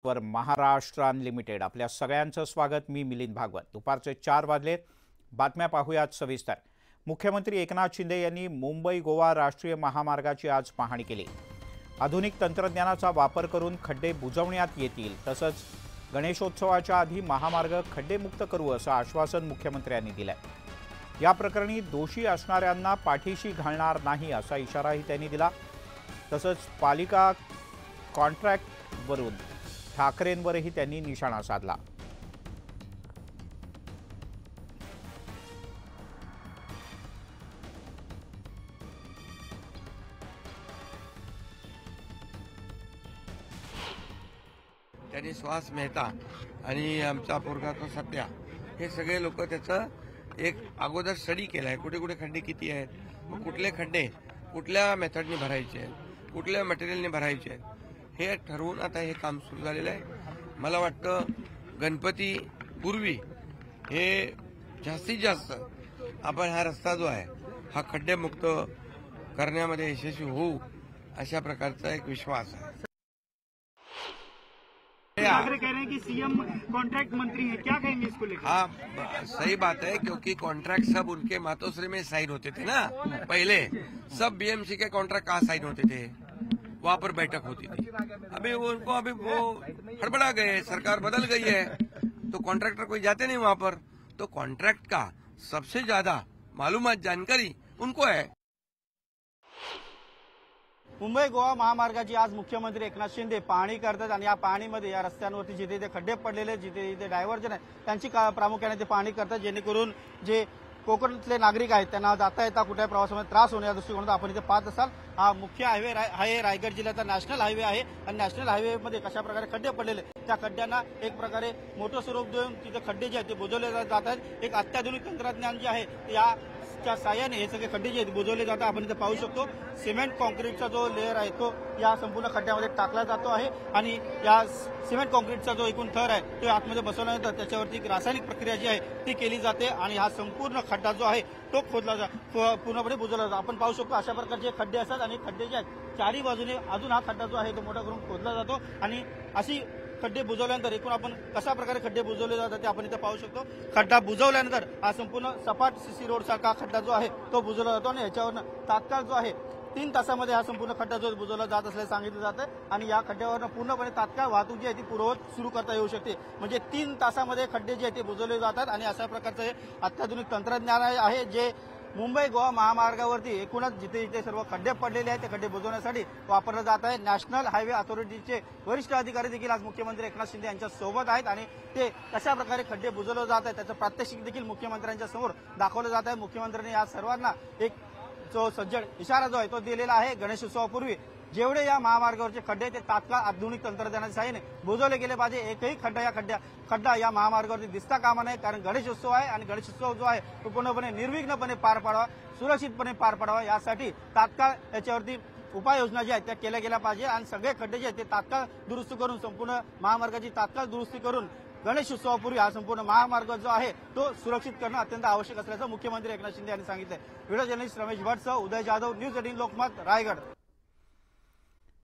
वर महाराष्ट्र अनलिमिटेड आपल्या सगळ्यांचं स्वागत। मी मिलिंद भागवत। दुपारचे 4 वाजले। बातम्या पाहूयात सविस्तर। मुख्यमंत्री एकनाथ शिंदे यांनी मुंबई गोवा राष्ट्रीय महामार्गाची आज पाहणी केली। आधुनिक तंत्रज्ञानाचा वापर करून खड्डे बुजवण्यात येतील, तसंच गणेशोत्सवाच्या आधी महामार्ग खड्डेमुक्त करू असं आश्वासन मुख्यमंत्र्यांनी दिलंय। या प्रकरणी दोषी असणाऱ्यांना पाठीशी घालणार नाही असा इशाराही त्यांनी दिला। तसंच पालिका कॉन्ट्रॅक्टवरून ठाकरेंवरही त्यांनी निशाणा साधला। त्यांनी सुहास मेहता आणि आमचा पोरगा तो सत्या हे सगळे लोक त्याचं एक अगोदर स्टडी केलाय, कुठे कुठे खड्डे किती आहेत, मग कुठले खड्डे कुठल्या मेथडने भरायचे आहेत, कुठल्या मटेरियलने भरायचे आहेत हे ठरवून आता हे काम सुरू झालेलं आहे। मला वाटतं गणपती पूर्वी हे जास्तीत जास्त आपण हा रस्ता जो आहे हा खड्डेमुक्त करण्यामध्ये यशस्वी होऊ अशा प्रकारचा एक विश्वास है। ठाकरे कह रहे हैं कि सीएम कॉन्ट्रैक्ट मंत्री हैं, क्या कहेंगे इसको लेकर? हाँ, सही बात है, क्योंकि कॉन्ट्रैक्ट सब उनके मातोश्री में साइन होते थे ना। पहले सब बीएमसी के कॉन्ट्रैक्ट कहाँ साइन होते थे, वहां पर बैठक होती थी। अभी वो हड़बड़ा गए, सरकार बदल गई है तो कॉन्ट्रैक्टर कोई जाते नहीं वहां पर। तो कॉन्ट्रैक्ट का सबसे ज्यादा मालूमात जानकारी उनको है। मुंबई गोवा महामार्गाची आज मुख्यमंत्री एकनाथ शिंदे पाहणी करतात आणि या पाहणीमध्ये या रस्त्यांवरती जिथे जिथे खड्डे पडलेले, जिथे जिथे डायव्हर्जन आहे त्यांची प्रामुख्याने ते पाहणी करतात, जेणेकरून जे कोकणातले नागरिक आहेत त्यांना जाता येता कुठल्याही प्रवासामध्ये त्रास होण्या दृष्टिकोनातून आपण इथे पाहत असाल। हा मुख्य हायवे आहे, रायगड जिल्ह्याचा नॅशनल हायवे आहे आणि नॅशनल हायवेमध्ये कशा प्रकारे खड्डे पडलेले त्या खड्ड्यांना एक प्रकारे मोठं स्वरूप देऊन तिथे खड्डे जे आहेत ते बुजवले जात आहेत। एक अत्याधुनिक तंत्रज्ञान जे आहे याच्या साह्याने हे सगळे खड्डे जे आहेत बुजवले जातात। आपण इथे पाहू शकतो सिमेंट कॉन्क्रीटचा जो लेअर आहे तो या संपूर्ण खड्ड्यामध्ये टाकला जातो आहे आणि या सिमेंट कॉन्क्रीटचा जो एकूण थर आहे तो आतमध्ये बसवल्यानंतर त्याच्यावरती एक रासायनिक प्रक्रिया जी आहे ती केली जाते आणि हा संपूर्ण खड्डा जो आहे तो खोदला पूर्णपणे बुजवला जातो। आपण पाहू शकतो अशा प्रकारचे खड्डे असतात आणि खड्डे जे आहेत चारही बाजूने अजून हा खड्डा जो आहे तो मोठा करून खोदला जातो आणि अशी खड्डे बुजवल्यानंतर एकूण आपण कशा प्रकारे खड्डे बुजवले जातात ते आपण इथे पाहू शकतो। खड्डा बुजवल्यानंतर हा संपूर्ण सपाट सीसी रोड सारखा खड्डा जो आहे तो बुजवला जातो आणि याच्यावरनं तात्काळ जो आहे 3 तासामध्ये हा संपूर्ण खड्डा जो बुजवला जात असल्याचे सांगितलं जातं आणि या खड्ड्यावरनं पूर्णपणे तात्काळ वाहतूक जी आहे ती पूर्ववत सुरू करता येऊ शकते। म्हणजे 3 तासामध्ये खड्डे जे आहेत ते बुजवले जातात आणि अशा प्रकारचं हे अत्याधुनिक तंत्रज्ञान आहे जे मुंबई गोवा महामार्गावरती एकूणच जिथे जिथे सर्व खड्डे पडलेले आहेत ते खड्डे बुजवण्यासाठी वापरलं जात आहे। नॅशनल हायवे अथॉरिटीचे वरिष्ठ अधिकारी देखील आज मुख्यमंत्री एकनाथ शिंदे यांच्या सोबत आहेत आणि ते कशा प्रकारे खड्डे बुजवले जात आहेत त्याचं प्रात्यक्षिक देखील मुख्यमंत्र्यांच्या समोर दाखवलं जात आहे। मुख्यमंत्र्यांनी या सर्वांना एक जो सज्जड इशारा जो आहे तो दिलेला आहे। गणेशोत्सवापूर्वी जेवढे या महामार्गावरचे खड्डे ते तात्काळ आधुनिक तंत्रज्ञानाच्या साहाय्याने बुजवले गेले पाहिजे। एकही खड्डा या महामार्गावरती दिसता कामा नये, कारण गणेशोत्सव आहे आणि गणेशोत्सव जो आहे तो पूर्णपणे निर्विघ्नपणे पार पाडावा, सुरक्षितपणे पार पाडावा यासाठी तात्काळ याच्यावरती उपाययोजना ज्या आहेत त्या केल्या गेल्या पाहिजे आणि सगळे खड्डे जे आहेत ते तात्काळ दुरुस्त करून संपूर्ण महामार्गाची तात्काळ दुरुस्ती करून गणेशोत्सवापूर्वी हा संपूर्ण महामार्ग जो आहे तो सुरक्षित करणं अत्यंत आवश्यक असल्याचं मुख्यमंत्री एकनाथ शिंदे यांनी सांगितलंय। व्हिडिओ जर्नलिस्ट रमेश भट्टसह उदय जाधव, न्यूज 18 लोकमत, रायगड।